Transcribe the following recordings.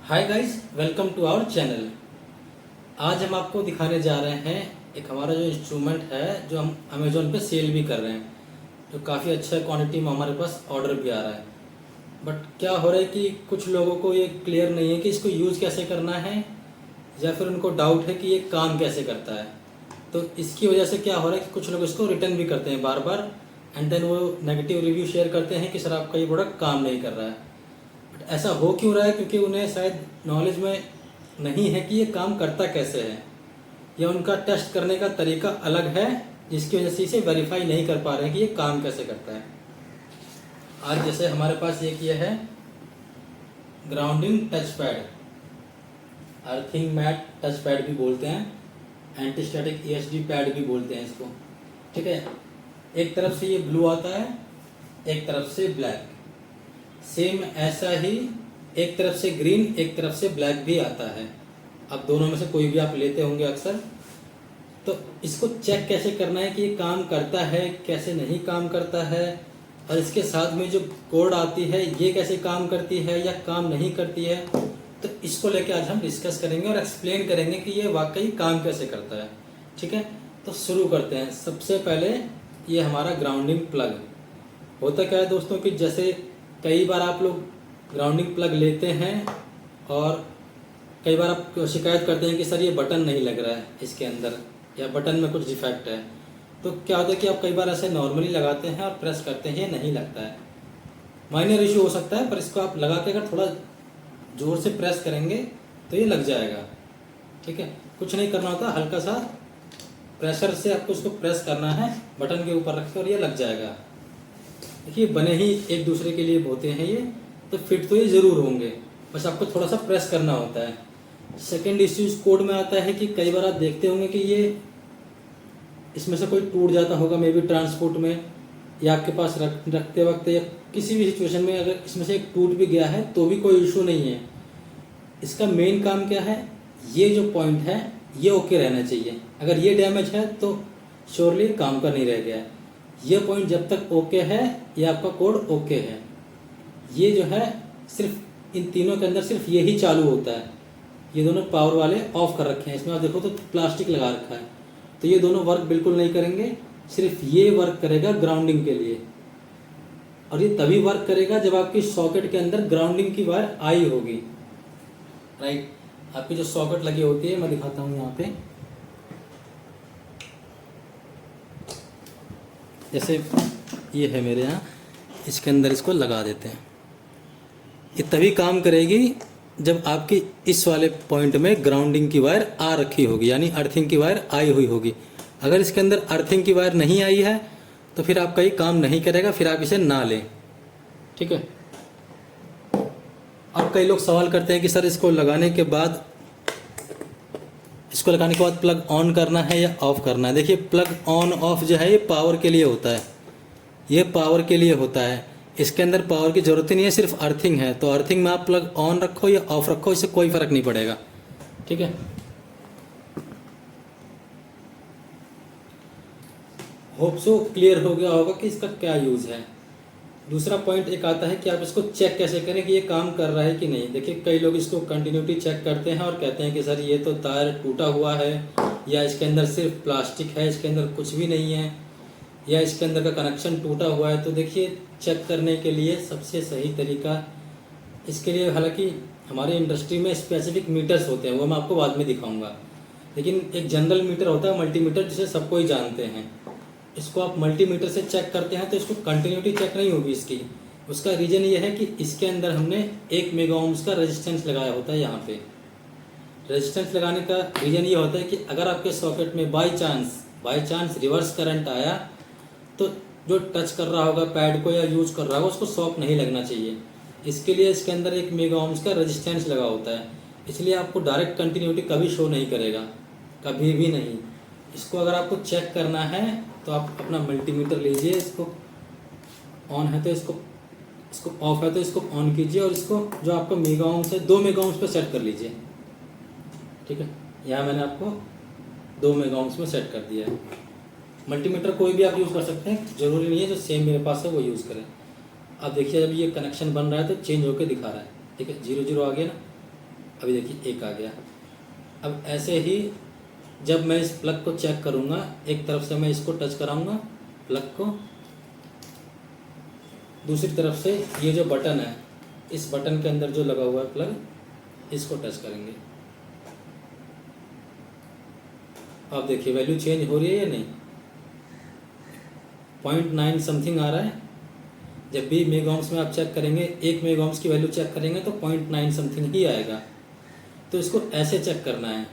Hi guys, welcome to our channel. आज हम आपको दिखाने जा रहे हैं एक हमारा जो इंस्ट्रूमेंट है जो हम अमेज़ोन पे सेल भी कर रहे हैं, जो काफ़ी अच्छा क्वांटिटी में हमारे पास ऑर्डर भी आ रहा है। बट क्या हो रहा है कि कुछ लोगों को ये क्लियर नहीं है कि इसको यूज़ कैसे करना है, या फिर उनको डाउट है कि ये काम कैसे करता है। तो इसकी वजह से क्या हो रहा है कि कुछ लोग इसको रिटर्न भी करते हैं बार बार, एंड देन वो नेगेटिव रिव्यू शेयर करते हैं कि सर आपका ये प्रोडक्ट काम नहीं कर रहा है। ऐसा हो क्यों रहा है? क्योंकि उन्हें शायद नॉलेज में नहीं है कि ये काम करता कैसे है, या उनका टेस्ट करने का तरीका अलग है, जिसकी वजह से इसे वेरीफाई नहीं कर पा रहे हैं कि ये काम कैसे करता है। आज जैसे हमारे पास ये किया है grounding touch pad, earthing mat touch pad भी बोलते हैं, एंटी स्टैटिक ESD पैड भी बोलते हैं इसको। ठीक है, एक तरफ से ये ब्लू आता है, एक तरफ से ब्लैक। सेम ऐसा ही एक तरफ से ग्रीन, एक तरफ से ब्लैक भी आता है। अब दोनों में से कोई भी आप लेते होंगे अक्सर। तो इसको चेक कैसे करना है कि ये काम करता है, कैसे नहीं काम करता है, और इसके साथ में जो कोड आती है ये कैसे काम करती है या काम नहीं करती है। तो इसको लेके आज हम डिस्कस करेंगे और एक्सप्लेन करेंगे कि ये वाकई काम कैसे करता है। ठीक है, तो शुरू करते हैं। सबसे पहले ये हमारा ग्राउंडिंग प्लग होता क्या है दोस्तों, कि जैसे कई बार आप लोग ग्राउंडिंग प्लग लेते हैं और कई बार आप शिकायत करते हैं कि सर ये बटन नहीं लग रहा है इसके अंदर, या बटन में कुछ डिफेक्ट है। तो क्या होता है कि आप कई बार ऐसे नॉर्मली लगाते हैं और प्रेस करते हैं, नहीं लगता है। माइनर इशू हो सकता है, पर इसको आप लगा के अगर थोड़ा ज़ोर से प्रेस करेंगे तो ये लग जाएगा। ठीक है, कुछ नहीं करना होता, हल्का सा प्रेशर से आपको इसको प्रेस करना है बटन के ऊपर रख के, और ये लग जाएगा। देखिए, बने ही एक दूसरे के लिए होते हैं ये, तो फिट तो ये ज़रूर होंगे, बस आपको थोड़ा सा प्रेस करना होता है। सेकेंड इश्यू इस कोड में आता है कि कई बार आप देखते होंगे कि ये इसमें से कोई टूट जाता होगा, मे बी ट्रांसपोर्ट में या आपके पास रखते वक्त या किसी भी सिचुएशन में अगर इसमें से एक टूट भी गया है तो भी कोई इशू नहीं है। इसका मेन काम क्या है, ये जो पॉइंट है ये ओके रहना चाहिए। अगर ये डैमेज है तो श्योरली काम का नहीं रह गया है। ये पॉइंट जब तक ओके है, ये आपका कोड ओके है। ये जो है सिर्फ इन तीनों के अंदर सिर्फ ये ही चालू होता है। ये दोनों पावर वाले ऑफ कर रखे हैं। इसमें आप देखो तो प्लास्टिक लगा रखा है, तो ये दोनों वर्क बिल्कुल नहीं करेंगे। सिर्फ ये वर्क करेगा ग्राउंडिंग के लिए, और ये तभी वर्क करेगा जब आपकी सॉकेट के अंदर ग्राउंडिंग की वायर आई होगी। राइट, आपकी जो सॉकेट लगी होती है, मैं दिखाता हूँ यहाँ पे। जैसे ये है मेरे यहाँ, इसके अंदर इसको लगा देते हैं। ये तभी काम करेगी जब आपकी इस वाले पॉइंट में ग्राउंडिंग की वायर आ रखी होगी, यानी अर्थिंग की वायर आई हुई होगी। अगर इसके अंदर अर्थिंग की वायर नहीं आई है तो फिर आपका ये काम नहीं करेगा, फिर आप इसे ना लें। ठीक है, अब कई लोग सवाल करते हैं कि सर इसको लगाने के बाद प्लग ऑन करना है या ऑफ करना है। देखिए, प्लग ऑन ऑफ जो है ये पावर के लिए होता है, ये पावर के लिए होता है। इसके अंदर पावर की जरूरत ही नहीं है, सिर्फ अर्थिंग है। तो अर्थिंग में आप प्लग ऑन रखो या ऑफ रखो, इससे कोई फर्क नहीं पड़ेगा। ठीक है, होप सो क्लियर हो गया होगा कि इसका क्या यूज है। दूसरा पॉइंट एक आता है कि आप इसको चेक कैसे करें कि ये काम कर रहा है कि नहीं। देखिए, कई लोग इसको कंटिन्यूटी चेक करते हैं और कहते हैं कि सर ये तो तार टूटा हुआ है, या इसके अंदर सिर्फ प्लास्टिक है, इसके अंदर कुछ भी नहीं है, या इसके अंदर का कनेक्शन टूटा हुआ है। तो देखिए, चेक करने के लिए सबसे सही तरीका इसके लिए, हालांकि हमारी इंडस्ट्री में स्पेसिफिक मीटर्स होते हैं, वो मैं आपको बाद में दिखाऊंगा, लेकिन एक जनरल मीटर होता है मल्टीमीटर, जिसे सबको ही जानते हैं। इसको आप मल्टीमीटर से चेक करते हैं तो इसको कंटिन्यूटी चेक नहीं होगी इसकी। उसका रीज़न ये है कि इसके अंदर हमने 1 मेगा ओम्स का रेजिस्टेंस लगाया होता है। यहाँ पे रेजिस्टेंस लगाने का रीज़न ये होता है कि अगर आपके सॉकेट में बाई चांस रिवर्स करंट आया, तो जो टच कर रहा होगा पैड को या यूज कर रहा होगा उसको शॉक नहीं लगना चाहिए। इसके लिए इसके अंदर 1 मेगा ओम्स का रेजिस्टेंस लगा होता है, इसलिए आपको डायरेक्ट कंटिन्यूटी कभी शो नहीं करेगा, कभी भी नहीं। इसको अगर आपको चेक करना है तो आप अपना मल्टीमीटर लीजिए, इसको ऑन है तो इसको ऑफ है तो इसको ऑन कीजिए, और इसको जो आपका मेगा ओम्स है 2 मेगा ओम्स पे सेट कर लीजिए। ठीक है, यहाँ मैंने आपको 2 मेगा ओम्स में सेट कर दिया है। मल्टीमीटर कोई भी आप यूज़ कर सकते हैं, ज़रूरी नहीं है जो सेम मेरे पास है वो यूज़ करें। अब देखिए, जब ये कनेक्शन बन रहा है तो चेंज होकर दिखा रहा है। ठीक है, 0 0 आ गया ना, अभी देखिए 1 आ गया। अब ऐसे ही जब मैं इस प्लग को चेक करूँगा, एक तरफ से मैं इसको टच कराऊँगा प्लग को, दूसरी तरफ से ये जो बटन है, इस बटन के अंदर जो लगा हुआ है प्लग, इसको टच करेंगे। आप देखिए वैल्यू चेंज हो रही है या नहीं, 0.9 समथिंग आ रहा है। जब भी मेगा ओम्स में आप चेक करेंगे, 1 मेगा ओम्स की वैल्यू चेक करेंगे तो 0.9 समथिंग ही आएगा। तो इसको ऐसे चेक करना है।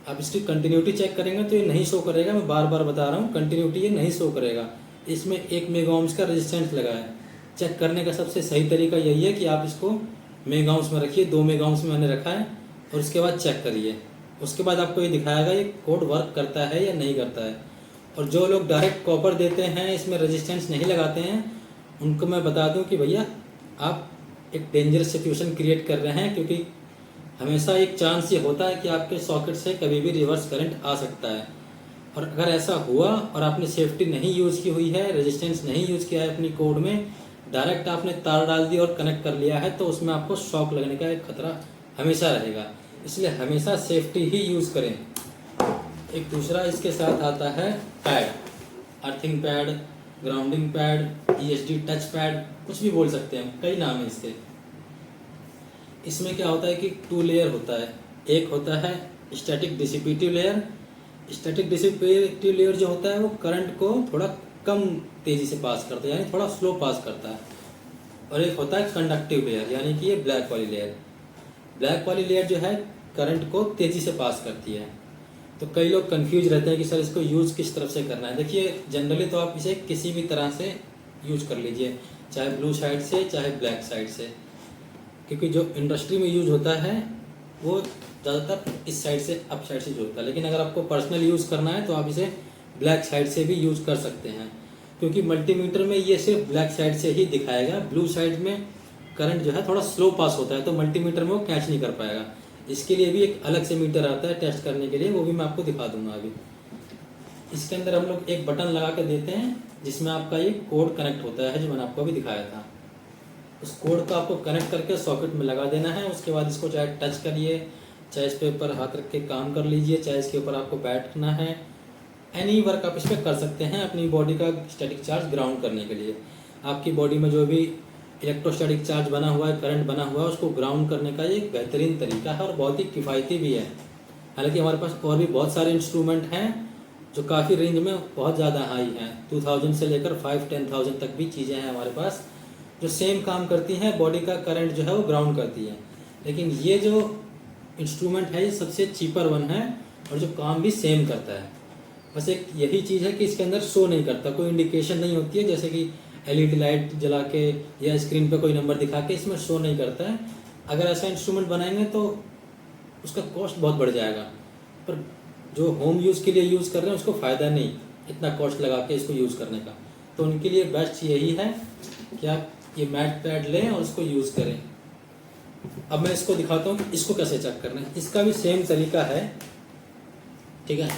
आप इसकी कंटिन्यूटी चेक करेंगे तो ये नहीं शो करेगा, मैं बार बार बता रहा हूँ, कंटिन्यूटी ये नहीं शो करेगा। इसमें 1 मेगा ओम्स का रेजिस्टेंस लगा है। चेक करने का सबसे सही तरीका यही है कि आप इसको मेगा ओम्स में रखिए, 2 मेगा ओम्स में मैंने रखा है, और उसके बाद चेक करिए। उसके बाद आपको ये दिखाएगा ये कोड वर्क करता है या नहीं करता है। और जो लोग डायरेक्ट कॉपर देते हैं, इसमें रेजिस्टेंस नहीं लगाते हैं, उनको मैं बता दूं कि भैया आप एक डेंजरस सिचुएशन क्रिएट कर रहे हैं, क्योंकि हमेशा एक चांस ये होता है कि आपके सॉकेट से कभी भी रिवर्स करंट आ सकता है। और अगर ऐसा हुआ और आपने सेफ्टी नहीं यूज़ की हुई है, रेजिस्टेंस नहीं यूज़ किया है अपनी कोड में, डायरेक्ट आपने तार डाल दी और कनेक्ट कर लिया है, तो उसमें आपको शॉक लगने का एक खतरा हमेशा रहेगा। इसलिए हमेशा सेफ्टी ही यूज़ करें। एक दूसरा इसके साथ आता है pad, earthing pad, grounding pad, ESD touch pad, कुछ भी बोल सकते हैं, कई नाम है इसके। इसमें क्या होता है कि 2 लेयर होता है। एक होता है static dissipative layer. Static dissipative layer जो होता है वो करंट को थोड़ा कम तेज़ी से पास करता है, यानी थोड़ा स्लो पास करता है। और एक होता है कंडक्टिव लेयर, यानी कि ये ब्लैक वाली लेयर। ब्लैक वाली लेयर जो है करंट को तेज़ी से पास करती है। तो कई लोग कंफ्यूज रहते हैं कि सर इसको यूज़ किस तरफ से करना है। देखिए जनरली तो आप इसे किसी भी तरह से यूज कर लीजिए, चाहे ब्लू साइड से चाहे ब्लैक साइड से, क्योंकि जो इंडस्ट्री में यूज होता है वो ज़्यादातर इस साइड से अप साइड से होता है। लेकिन अगर आपको पर्सनल यूज़ करना है तो आप इसे ब्लैक साइड से भी यूज कर सकते हैं, क्योंकि मल्टीमीटर में ये सिर्फ ब्लैक साइड से ही दिखाएगा। ब्लू साइड में करंट जो है थोड़ा स्लो पास होता है, तो मल्टीमीटर में वो कैच नहीं कर पाएगा। इसके लिए भी एक अलग से मीटर आता है टेस्ट करने के लिए, वो भी मैं आपको दिखा दूंगा अभी। इसके अंदर हम लोग एक बटन लगा के देते हैं जिसमें आपका ये कोड कनेक्ट होता है, जो मैंने आपको अभी दिखाया था। उस कोड को आपको कनेक्ट करके सॉकेट में लगा देना है। उसके बाद इसको चाहे टच करिए, चाहे इस पे ऊपर हाथ रख के काम कर लीजिए, चाहे इसके ऊपर आपको बैठना है, एनी वर्क आप इस पर कर सकते हैं अपनी बॉडी का स्टैटिक चार्ज ग्राउंड करने के लिए। आपकी बॉडी में जो भी इलेक्ट्रोस्टैटिक चार्ज बना हुआ है, करंट बना हुआ है, उसको ग्राउंड करने का ये एक बेहतरीन तरीका है और बहुत ही किफ़ायती भी है। हालांकि हमारे पास और भी बहुत सारे इंस्ट्रूमेंट हैं जो काफ़ी रेंज में बहुत ज़्यादा हाई हैं, 2000 से लेकर 5-10,000 तक भी चीज़ें हैं हमारे पास जो सेम काम करती हैं, बॉडी का करंट जो है वो ग्राउंड करती है। लेकिन ये जो इंस्ट्रूमेंट है ये सबसे चीपर वन है और जो काम भी सेम करता है। बस एक यही चीज़ है कि इसके अंदर शो नहीं करता, कोई इंडिकेशन नहीं होती है, जैसे कि LED लाइट जला के या स्क्रीन पे कोई नंबर दिखा के इसमें शो नहीं करता है। अगर ऐसा इंस्ट्रूमेंट बनाएंगे तो उसका कॉस्ट बहुत बढ़ जाएगा, पर जो होम यूज़ के लिए यूज़ कर रहे हैं उसको फ़ायदा नहीं इतना कॉस्ट लगा के इसको यूज़ करने का। तो उनके लिए बेस्ट यही है कि आप ये मैट पैड लें और उसको यूज़ करें। अब मैं इसको दिखाता हूँ कि इसको कैसे चेक करना है। इसका भी सेम तरीका है, ठीक है।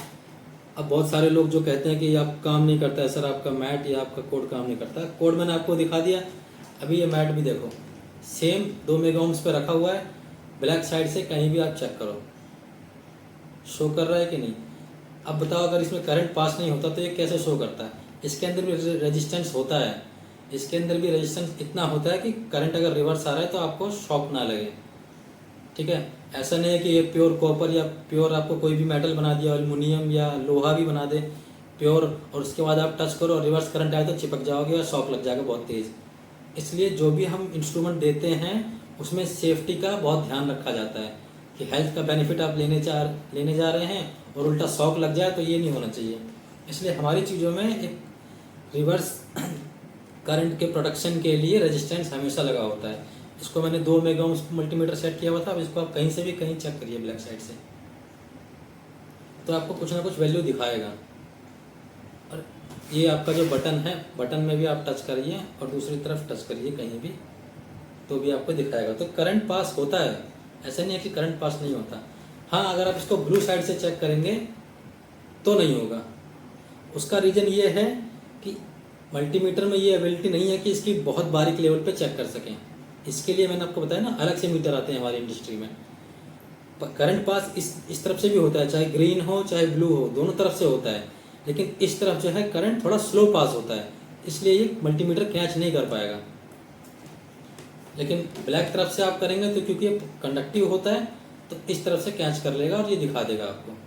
अब बहुत सारे लोग जो कहते हैं कि आप काम नहीं करता है सर, आपका मैट या आपका कोड काम नहीं करता। कोड मैंने आपको दिखा दिया। अभी ये मैट भी देखो सेम 2 मेगा ओम्स पे रखा हुआ है, ब्लैक साइड से कहीं भी आप चेक करो शो कर रहा है कि नहीं। अब बताओ अगर इसमें करंट पास नहीं होता तो ये कैसे शो करता है। इसके अंदर भी रेजिस्टेंस होता है, इसके अंदर भी रेजिस्टेंस इतना होता है कि करंट अगर रिवर्स आ रहा है तो आपको शॉक ना लगे, ठीक है। ऐसा नहीं है कि ये प्योर कॉपर या प्योर आपको कोई भी मेटल बना दिया, एल्युमिनियम या लोहा भी बना दे प्योर, और उसके बाद आप टच करो और रिवर्स करंट आए तो चिपक जाओगे और शॉक लग जाएगा बहुत तेज़। इसलिए जो भी हम इंस्ट्रूमेंट देते हैं उसमें सेफ्टी का बहुत ध्यान रखा जाता है कि हेल्थ का बेनिफिट आप लेने जा रहे हैं और उल्टा शॉक लग जाए तो ये नहीं होना चाहिए। इसलिए हमारी चीज़ों में एक रिवर्स करंट के प्रोटेक्शन के लिए रेजिस्टेंस हमेशा लगा होता है। इसको मैंने 2 मेगा ओम्स मल्टीमीटर सेट किया हुआ था। अब इसको आप कहीं से भी कहीं चेक करिए ब्लैक साइड से, तो आपको कुछ ना कुछ वैल्यू दिखाएगा। और ये आपका जो बटन है, बटन में भी आप टच करिए और दूसरी तरफ टच करिए कहीं भी, तो भी आपको दिखाएगा। तो करंट पास होता है, ऐसा नहीं है कि करंट पास नहीं होता। हाँ, अगर आप इसको ब्लू साइड से चेक करेंगे तो नहीं होगा। उसका रीज़न ये है कि मल्टीमीटर में ये एबिलिटी नहीं है कि इसकी बहुत बारीक लेवल पे चेक कर सकें। इसके लिए मैंने आपको बताया ना, अलग से मीटर आते हैं हमारी इंडस्ट्री में। करंट पास इस तरफ से भी होता है, चाहे ग्रीन हो चाहे ब्लू हो, दोनों तरफ से होता है, लेकिन इस तरफ जो है करंट थोड़ा स्लो पास होता है, इसलिए ये मल्टीमीटर कैच नहीं कर पाएगा। लेकिन ब्लैक तरफ से आप करेंगे तो क्योंकि ये कंडक्टिव होता है तो इस तरफ से कैच कर लेगा और ये दिखा देगा आपको।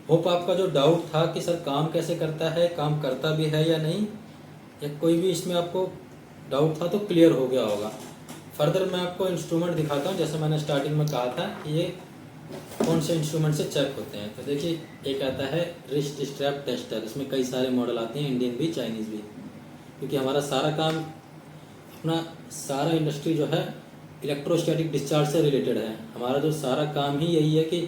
होप आपका जो डाउट था कि सर काम कैसे करता है, काम करता भी है या नहीं, या कोई भी इसमें आपको डाउट था तो क्लियर हो गया होगा। फर्दर मैं आपको इंस्ट्रूमेंट दिखाता हूँ, जैसे मैंने स्टार्टिंग में कहा था कि ये कौन से इंस्ट्रूमेंट से चेक होते हैं। तो देखिए एक आता है रिस्ट स्ट्रैप टेस्टर, इसमें कई सारे मॉडल आते हैं, इंडियन भी चाइनीज़ भी, क्योंकि हमारा सारा काम, अपना सारा इंडस्ट्री जो है इलेक्ट्रोस्टैटिक डिस्चार्ज से रिलेटेड है। हमारा जो सारा काम ही यही है कि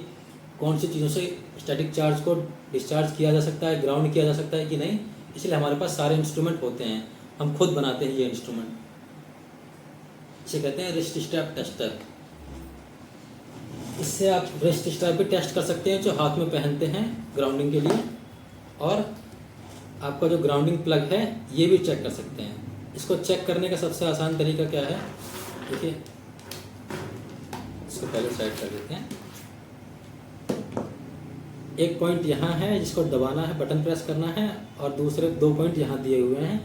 कौन सी चीज़ों से स्टैटिक चार्ज को डिस्चार्ज किया जा सकता है, ग्राउंड किया जा सकता है कि नहीं, इसलिए हमारे पास सारे इंस्ट्रूमेंट होते हैं, हम खुद बनाते हैं ये इंस्ट्रूमेंट। इसे कहते हैं रिस्ट स्ट्रैप टेस्टर। इससे आप रिस्ट स्ट्रैप भी टेस्ट कर सकते हैं जो हाथ में पहनते हैं ग्राउंडिंग के लिए, और आपका जो ग्राउंडिंग प्लग है ये भी चेक कर सकते हैं। इसको चेक करने का सबसे आसान तरीका क्या है, देखिए इसको पहले साइड कर देते हैं। एक पॉइंट यहाँ है जिसको दबाना है, बटन प्रेस करना है, और दूसरे 2 पॉइंट यहाँ दिए हुए हैं।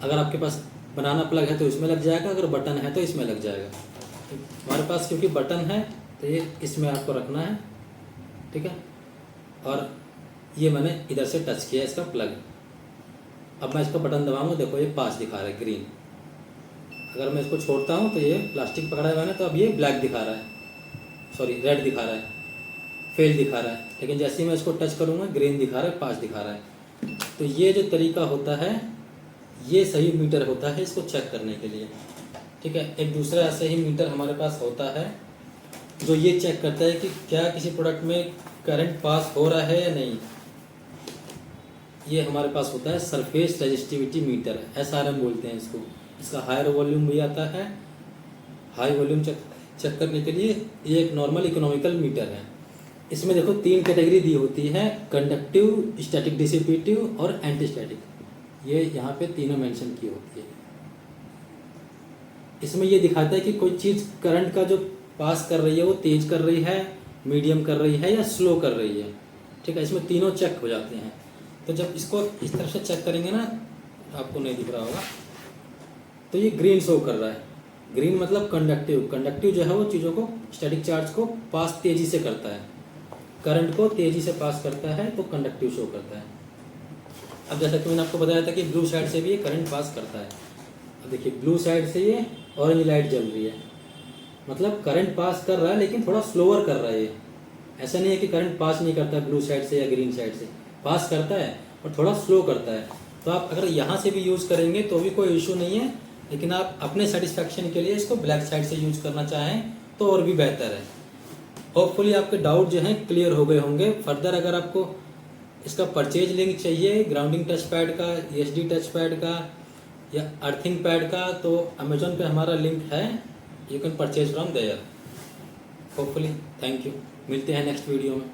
अगर आपके पास बनाना प्लग है तो इसमें लग जाएगा, अगर बटन है तो इसमें लग जाएगा। हमारे पास क्योंकि बटन है तो ये इसमें आपको रखना है, ठीक है। और ये मैंने इधर से टच किया इसका प्लग। अब मैं इसका बटन दबाऊंगा, देखो ये पास दिखा रहा है ग्रीन। अगर मैं इसको छोड़ता हूँ तो ये प्लास्टिक पकड़ा है मैंने, तो अब ये ब्लैक दिखा रहा है, सॉरी रेड दिखा रहा है, फेल दिखा रहा है। लेकिन जैसे ही मैं इसको टच करूँगा ग्रीन दिखा रहा है, पास दिखा रहा है। तो ये जो तरीका होता है ये सही मीटर होता है इसको चेक करने के लिए, ठीक है। एक दूसरा ऐसा ही मीटर हमारे पास होता है जो ये चेक करता है कि क्या किसी प्रोडक्ट में करंट पास हो रहा है या नहीं। ये हमारे पास होता है सरफेस रेजिस्टिविटी मीटर, SRM बोलते हैं इसको। इसका हायर वॉल्यूम भी आता है, हाई वॉल्यूम चेक करने के लिए ये एक नॉर्मल इकोनॉमिकल मीटर है। इसमें देखो 3 कैटेगरी दी होती है, कंडक्टिव, स्टैटिक डिसिपेटिव और एंटी स्टैटिक। ये यहाँ पे तीनों मेंशन की होती है। इसमें ये दिखाता है कि कोई चीज़ करंट का जो पास कर रही है वो तेज कर रही है, मीडियम कर रही है या स्लो कर रही है, ठीक है। इसमें तीनों चेक हो जाते हैं। तो जब इसको इस तरफ से चेक करेंगे ना, आपको नहीं दिख रहा होगा, तो ये ग्रीन शो कर रहा है। ग्रीन मतलब कंडक्टिव। कंडक्टिव जो है वो चीज़ों को, स्टैटिक चार्ज को पास तेज़ी से करता है, करंट को तेज़ी से पास करता है, तो कंडक्टिव शो करता है। अब जैसा कि मैंने आपको बताया था कि ब्लू साइड से भी ये करंट पास करता है। अब देखिए ब्लू साइड से ये ऑरेंज लाइट जल रही है, मतलब करंट पास कर रहा है लेकिन थोड़ा स्लोअर कर रहा है। ये ऐसा नहीं है कि करंट पास नहीं करता ब्लू साइड से या ग्रीन साइड से, पास करता है और थोड़ा स्लो करता है। तो आप अगर यहाँ से भी यूज़ करेंगे तो भी कोई इशू नहीं है, लेकिन आप अपने सेटिस्फैक्शन के लिए इसको ब्लैक साइड से यूज़ करना चाहें तो और भी बेहतर है। होपफुली आपके डाउट जो हैं क्लियर हो गए होंगे। फर्दर अगर आपको इसका परचेज लिंक चाहिए ग्राउंडिंग टच पैड का, ESD टच पैड का या अर्थिंग पैड का, तो अमेजोन पे हमारा लिंक है, you can purchase from there. Hopefully, thank you. मिलते हैं नेक्स्ट वीडियो में।